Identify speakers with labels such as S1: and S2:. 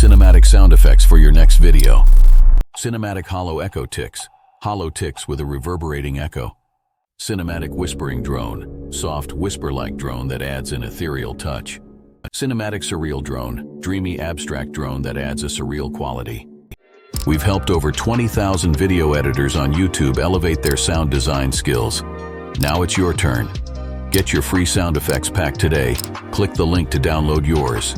S1: cinematic sound effects for your next video. Cinematic hollow echo ticks. Hollow ticks with a reverberating echo. Cinematic whispering drone. Soft, whisper-like drone that adds an ethereal touch. Cinematic surreal drone. Dreamy, abstract drone that adds a surreal quality. We've helped over 20,000 video editors on YouTube elevate their sound design skills. Now it's your turn. Get your free sound effects pack today. Click the link to download yours.